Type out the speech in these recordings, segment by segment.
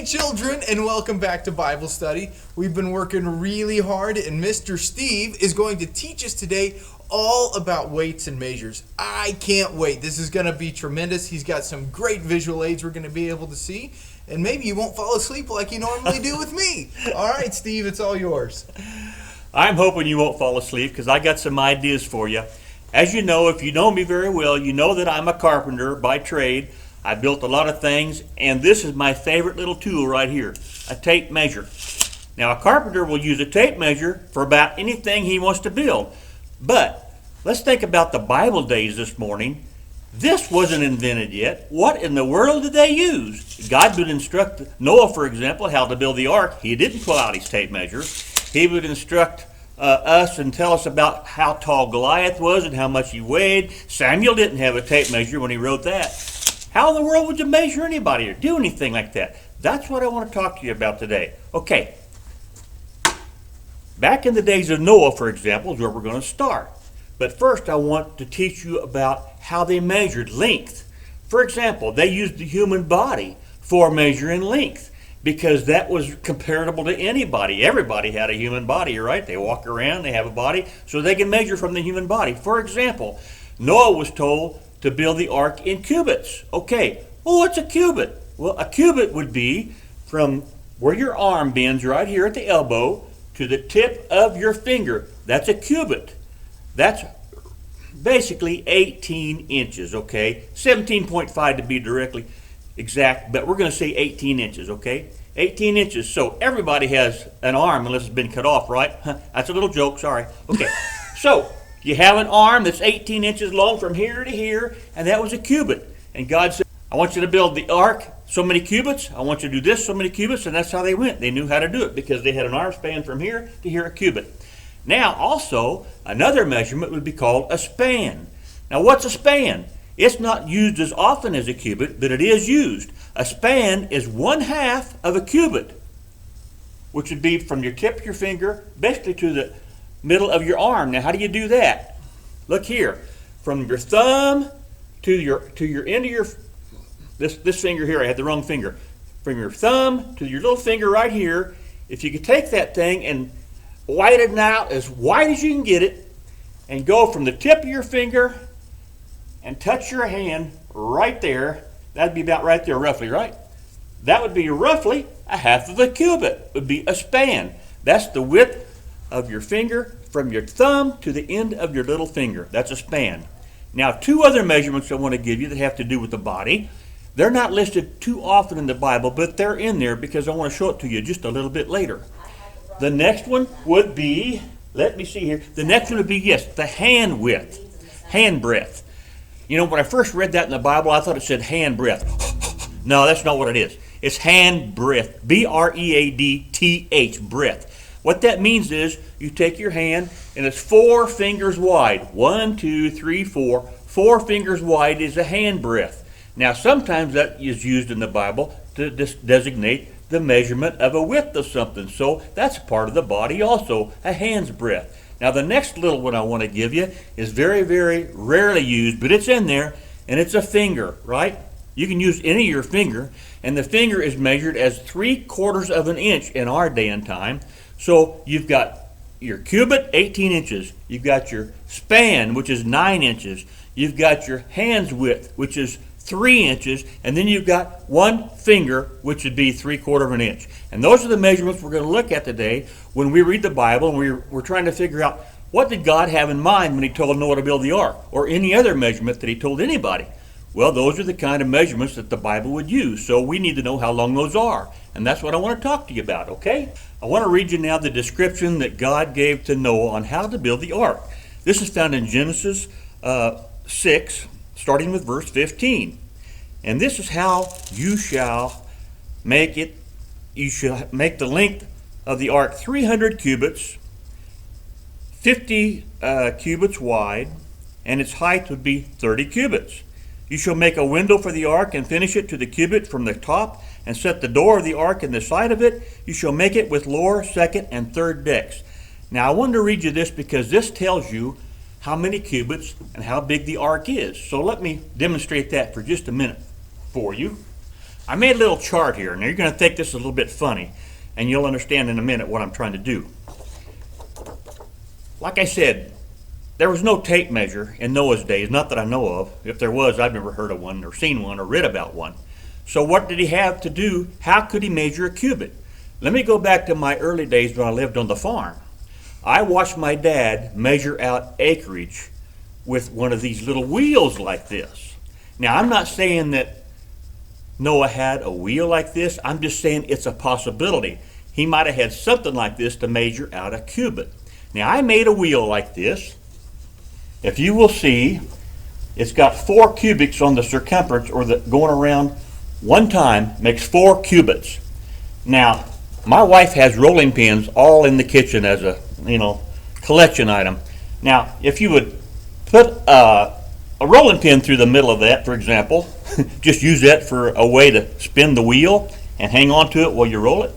Hey children, and welcome back to Bible study. We've been working really hard, and Mr. Steve is going to teach us today all about weights and measures. I can't wait. This is going to be tremendous. He's got some great visual aids we're going to be able to see, and maybe you won't fall asleep like you normally do with me. All right, Steve, it's all yours. I'm hoping you won't fall asleep because I got some ideas for you. As you know, if you know me very well, you know that I'm a carpenter by trade. I built a lot of things, and this is my favorite little tool right here, a tape measure. Now, a carpenter will use a tape measure for about anything he wants to build. But let's think about the Bible days this morning. This wasn't invented yet. What in the world did they use? God would instruct Noah, for example, how to build the ark. He didn't pull out his tape measure. He would instruct us and tell us about how tall Goliath was and how much he weighed. Samuel didn't have a tape measure when he wrote that. How in the world would you measure anybody or do anything like that? That's what I want to talk to you about today. Okay. Back in the days of Noah, for example, is where we're going to start. But first I want to teach you about how they measured length. For example, they used the human body for measuring length because that was comparable to anybody. Everybody had a human body, right? They walk around, they have a body, so they can measure from the human body. For example, Noah was told to build the ark in cubits. Okay, well, what's a cubit? Well, a cubit would be from where your arm bends right here at the elbow to the tip of your finger. That's a cubit. That's basically 18 inches, okay? 17.5 to be directly exact, but we're going to say 18 inches, okay? 18 inches. So everybody has an arm unless it's been cut off, right? That's a little joke, sorry. Okay, so you have an arm that's 18 inches long from here to here, and that was a cubit. And God said, I want you to build the ark so many cubits. I want you to do this so many cubits, and that's how they went. They knew how to do it because they had an arm span from here to here, a cubit. Now, also, another measurement would be called a span. Now, what's a span? It's not used as often as a cubit, but it is used. A span is 1/2 of a cubit, which would be from your tip of your finger, basically to the middle of your arm. Now, how do you do that? Look here, from your thumb to your end of your this finger here. I had the wrong finger. From your thumb to your little finger right here. If you could take that thing and widen it out as wide as you can get it, and go from the tip of your finger and touch your hand right there. That'd be about right there, roughly, right? That would be roughly 1/2 of a cubit. Would be a span. That's the width of your finger from your thumb to the end of your little finger. That's a span. Now, two other measurements I want to give you that have to do with the body. They're not listed too often in the Bible, but they're in there because I want to show it to you just a little bit later. The next one would be, let me see here. The next one would be, yes, the hand width, hand breadth. You know, when I first read that in the Bible, I thought it said hand breath. No, that's not what it is. It's hand breadth, B-R-E-A-D-T-H, breadth. What that means is you take your hand and it's 4 fingers wide. 1, 2, 3, 4. 4 fingers wide is a hand breadth. Now, sometimes that is used in the Bible to designate the measurement of a width of something. So that's part of the body also, a hand's breadth. Now, the next little one I want to give you is very, very rarely used, but it's in there, and it's a finger, right? You can use any of your finger, and the finger is measured as 3/4 of an inch in our day and time. So you've got your cubit, 18 inches. You've got your span, which is 9 inches. You've got your hand's width, which is 3 inches, and then you've got one finger, which would be 3/4 of an inch. And those are the measurements we're going to look at today when we read the Bible, and we're trying to figure out what did God have in mind when he told Noah to build the ark, or any other measurement that he told anybody. Well, those are the kind of measurements that the Bible would use, so we need to know how long those are, and that's what I want to talk to you about, okay? I want to read you now the description that God gave to Noah on how to build the ark. This is found in Genesis 6, starting with verse 15. And this is how you shall make it. You shall make the length of the ark 300 cubits, 50 cubits wide, and its height would be 30 cubits. You shall make a window for the ark and finish it to the cubit from the top, and set the door of the ark in the side of it. You shall make it with lower, second, and third decks. Now, I wanted to read you this because this tells you how many cubits and how big the ark is. So let me demonstrate that for just a minute for you. I made a little chart here. Now you're going to think this is a little bit funny, and you'll understand in a minute what I'm trying to do. Like I said, there was no tape measure in Noah's days, not that I know of. If there was, I've never heard of one or seen one or read about one. So what did he have to do? How could he measure a cubit? Let me go back to my early days when I lived on the farm. I watched my dad measure out acreage with one of these little wheels like this. Now, I'm not saying that Noah had a wheel like this. I'm just saying it's a possibility. He might have had something like this to measure out a cubit. Now, I made a wheel like this. If you will see, it's got 4 cubits on the circumference, or the going around one time makes 4 cubits. Now, my wife has rolling pins all in the kitchen as a collection item. Now, if you would put a rolling pin through the middle of that, for example, just use that for a way to spin the wheel and hang on to it while you roll it.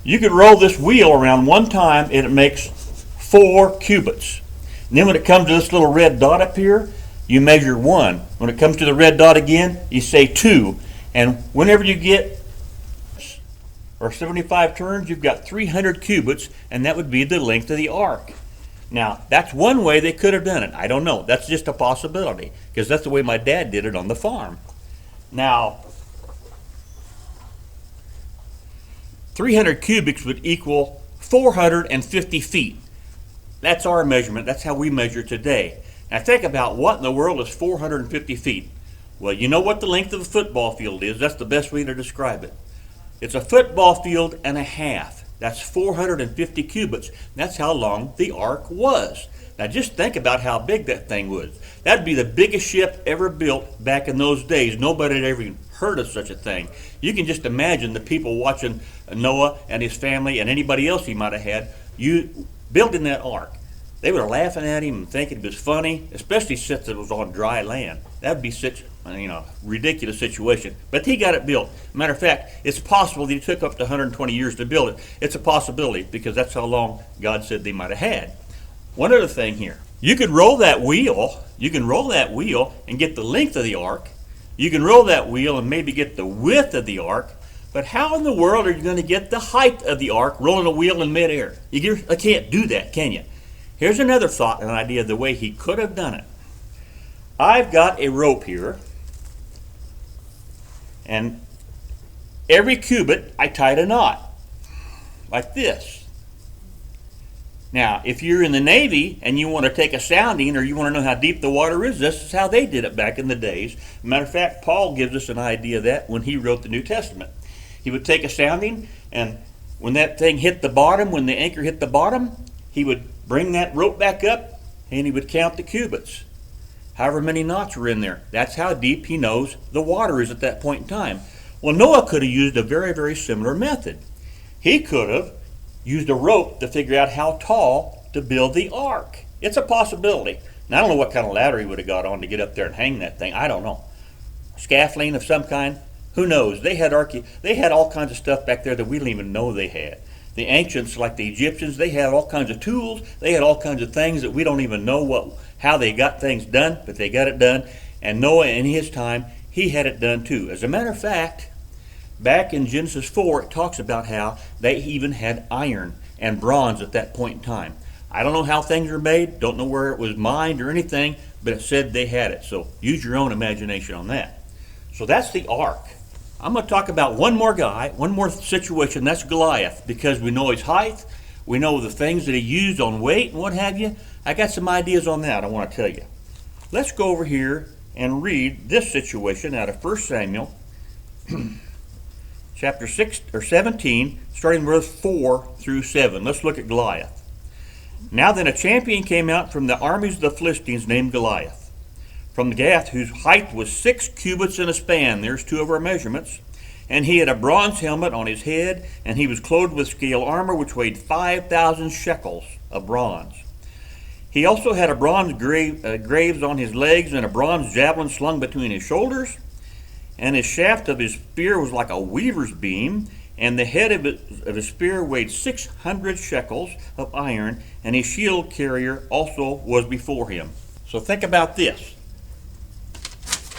You could roll this wheel around one time and it makes 4 cubits. And then when it comes to this little red dot up here, you measure 1. When it comes to the red dot again, you say 2. And whenever you get 75 turns, you've got 300 cubits, and that would be the length of the ark. Now, that's one way they could have done it. I don't know. That's just a possibility, because that's the way my dad did it on the farm. Now, 300 cubics would equal 450 feet. That's our measurement. That's how we measure today. Now think about what in the world is 450 feet. Well, you know what the length of a football field is. That's the best way to describe it. It's a football field and a half. That's 450 cubits. That's how long the ark was. Now just think about how big that thing was. That'd be the biggest ship ever built back in those days. Nobody had ever even heard of such a thing. You can just imagine the people watching Noah and his family and anybody else he might have had building that ark. They were laughing at him and thinking it was funny, especially since it was on dry land. That would be such ridiculous situation. But he got it built. Matter of fact, it's possible that he took up to 120 years to build it. It's a possibility because that's how long God said they might have had. One other thing here. You could roll that wheel. You can roll that wheel and get the length of the ark. You can roll that wheel and maybe get the width of the ark. But how in the world are you going to get the height of the ark rolling a wheel in midair? You can't do that, can you? Here's another thought and idea of the way he could have done it. I've got a rope here, and every cubit I tied a knot, like this. Now, if you're in the Navy and you want to take a sounding or you want to know how deep the water is, this is how they did it back in the days. Matter of fact, Paul gives us an idea of that when he wrote the New Testament. He would take a sounding, and when that thing hit the bottom, when the anchor hit the bottom, he would bring that rope back up and he would count the cubits. However many knots were in there. That's how deep he knows the water is at that point in time. Well, Noah could have used a very, very similar method. He could have used a rope to figure out how tall to build the ark. It's a possibility. Now, I don't know what kind of ladder he would have got on to get up there and hang that thing. I don't know. Scaffolding of some kind. Who knows? They had all kinds of stuff back there that we don't even know they had. The ancients, like the Egyptians, they had all kinds of tools. They had all kinds of things that we don't even know how they got things done, but they got it done. And Noah, in his time, he had it done too. As a matter of fact, back in Genesis 4, it talks about how they even had iron and bronze at that point in time. I don't know how things were made, don't know where it was mined or anything, but it said they had it. So use your own imagination on that. So that's the ark. I'm going to talk about one more guy, one more situation. That's Goliath, because we know his height, we know the things that he used on weight and what have you. I got some ideas on that I want to tell you. Let's go over here and read this situation out of 1 Samuel chapter 6 or 17, starting verse 4 through 7. Let's look at Goliath. Now then, a champion came out from the armies of the Philistines named Goliath, from Gath, whose height was 6 cubits and a span. There's 2 of our measurements. And he had a bronze helmet on his head, and he was clothed with scale armor, which weighed 5,000 shekels of bronze. He also had a bronze graves on his legs, and a bronze javelin slung between his shoulders. And his shaft of his spear was like a weaver's beam, and the head of his spear weighed 600 shekels of iron, and his shield carrier also was before him. So think about this.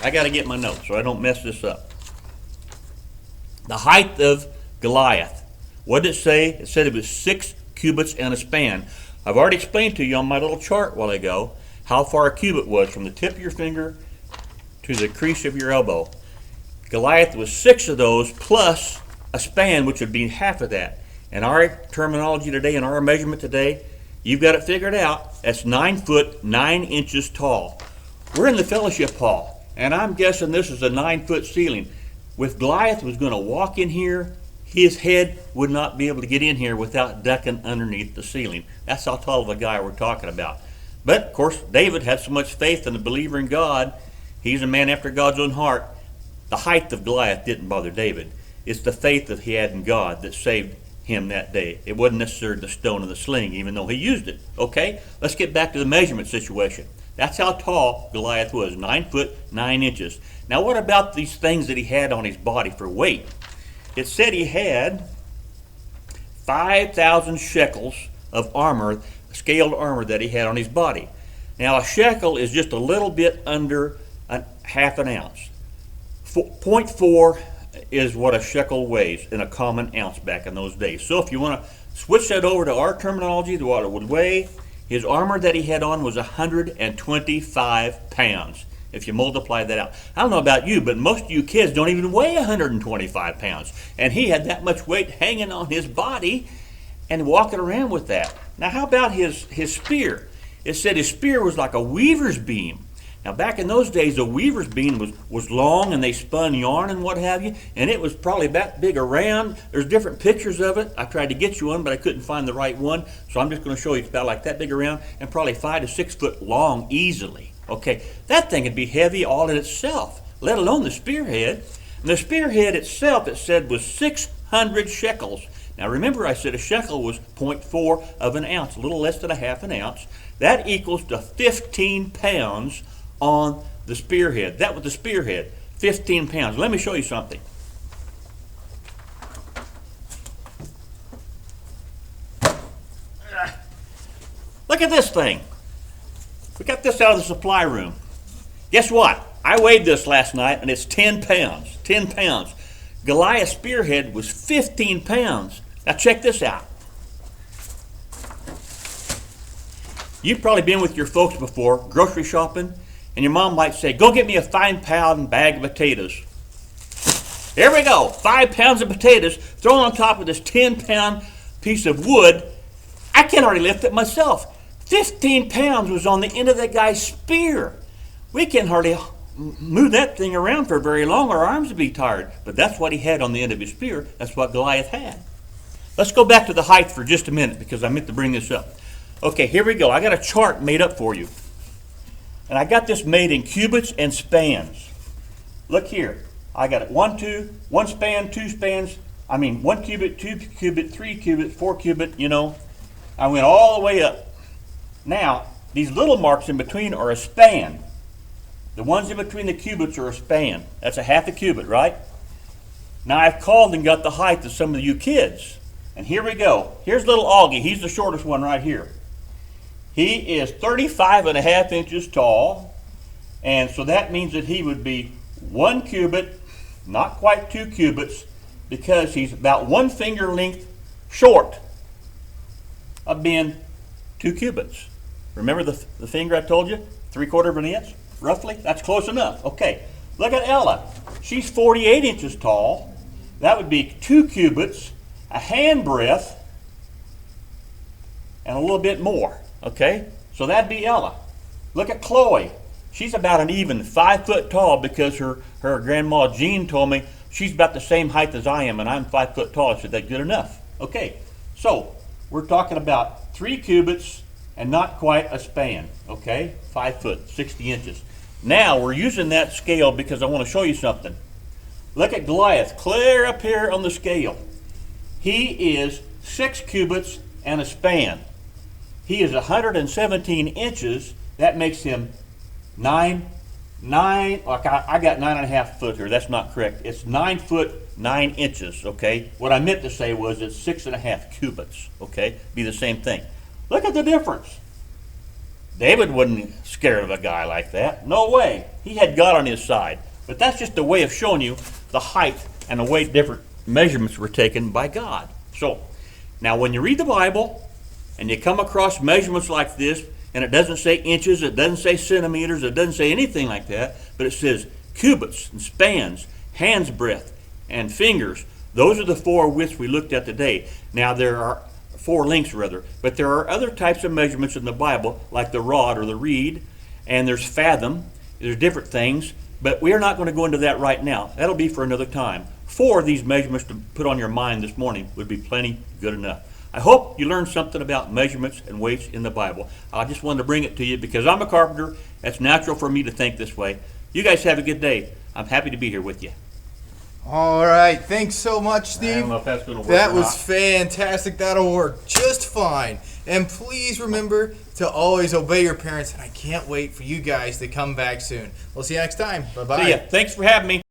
I got to get my notes so I don't mess this up. The height of Goliath. What did it say? It said it was 6 cubits and a span. I've already explained to you on my little chart a while ago how far a cubit was from the tip of your finger to the crease of your elbow. Goliath was 6 of those plus a span, which would be half of that. In our terminology today, in our measurement today, you've got it figured out. That's 9 foot 9 inches tall. We're in the fellowship hall, and I'm guessing this is a 9-foot ceiling. If Goliath was going to walk in here, his head would not be able to get in here without ducking underneath the ceiling. That's how tall of a guy we're talking about. But, of course, David had so much faith in the believer in God. He's a man after God's own heart. The height of Goliath didn't bother David. It's the faith that he had in God that saved him that day. It wasn't necessarily the stone and the sling, even though he used it. Okay, let's get back to the measurement situation. That's how tall Goliath was, 9 foot 9 inches. Now what about these things that he had on his body for weight? It said he had 5,000 shekels of armor, scaled armor that he had on his body. Now a shekel is just a little bit under half an ounce. 0.4 is what a shekel weighs in a common ounce back in those days. So if you want to switch that over to our terminology, to what it would weigh, his armor that he had on was 125 pounds. If you multiply that out. I don't know about you, but most of you kids don't even weigh 125 pounds. And he had that much weight hanging on his body and walking around with that. Now how about his spear? It said his spear was like a weaver's beam. Now back in those days, a weaver's beam was long, and they spun yarn and what have you, and it was probably that big around. There's different pictures of it. I tried to get you one, but I couldn't find the right one, so I'm just going to show you. It's about like that big around and probably 5 to 6 foot long easily. Okay, that thing would be heavy all in itself, let alone the spearhead. And the spearhead itself, it said, was 600 shekels. Now remember, I said a shekel was 0.4 of an ounce, a little less than a half an ounce. That equals to 15 pounds on the spearhead. That was the spearhead, 15 pounds. Let me show you something. Look at this thing. We got this out of the supply room. Guess what? I weighed this last night, and it's 10 pounds. 10 pounds. Goliath's spearhead was 15 pounds. Now check this out. You've probably been with your folks before, grocery shopping, and your mom might say, go get me a 5-pound bag of potatoes. Here we go, 5 pounds of potatoes thrown on top of this 10-pound piece of wood. I can't hardly lift it myself. 15 pounds was on the end of that guy's spear. We can't hardly move that thing around for very long. Our arms would be tired. But that's what he had on the end of his spear. That's what Goliath had. Let's go back to the height for just a minute, because I meant to bring this up. Okay, here we go. I got a chart made up for you. And I got this made in cubits and spans. Look here. I got it 1 span, 2 spans. I mean 1 cubit, 2 cubit, 3 cubit, 4 cubit, you know. I went all the way up. Now, these little marks in between are a span. The ones in between the cubits are a span. That's a half a cubit, right? Now I've called and got the height of some of you kids. And here we go. Here's little Augie. He's the shortest one right here. He is 35.5 inches tall. And so that means that he would be 1 cubit, not quite 2 cubits, because he's about 1 finger length short of being 2 cubits. Remember the finger I told you? 3/4 of an inch, roughly? That's close enough. Okay, look at Ella. She's 48 inches tall. That would be 2 cubits, a hand breadth, and a little bit more. Okay, so that'd be Ella. Look at Chloe. She's about an even 5 foot tall, because her grandma Jean told me she's about the same height as I am, and I'm 5 foot tall. I said, that's good enough. Okay, so we're talking about 3 cubits and not quite a span. Okay, 5 foot, 60 inches. Now we're using that scale because I want to show you something. Look at Goliath, clear up here on the scale. He is 6 cubits and a span. He is 117 inches. That makes him I got 9.5 foot here. That's not correct. It's 9 foot 9 inches. Okay. What I meant to say was it's 6.5 cubits. Okay. Be the same thing. Look at the difference. David wasn't scared of a guy like that. No way. He had God on his side. But that's just a way of showing you the height and the weight measurements were taken by God. So, now when you read the Bible and you come across measurements like this, and it doesn't say inches, it doesn't say centimeters, it doesn't say anything like that, but it says cubits and spans, hand's breadth, and fingers. Those are the 4 widths we looked at today. Now there are 4 lengths rather, but there are other types of measurements in the Bible, like the rod or the reed, and there's fathom. There's different things, but we are not going to go into that right now. That'll be for another time. 4 of these measurements to put on your mind this morning would be plenty good enough. I hope you learned something about measurements and weights in the Bible. I just wanted to bring it to you because I'm a carpenter. It's natural for me to think this way. You guys have a good day. I'm happy to be here with you. All right. Thanks so much, I Steve. don't know if that's going to work That or was not. fantastic. That'll work just fine. And please remember to always obey your parents. And I can't wait for you guys to come back soon. We'll see you next time. Bye-bye. See ya. Thanks for having me.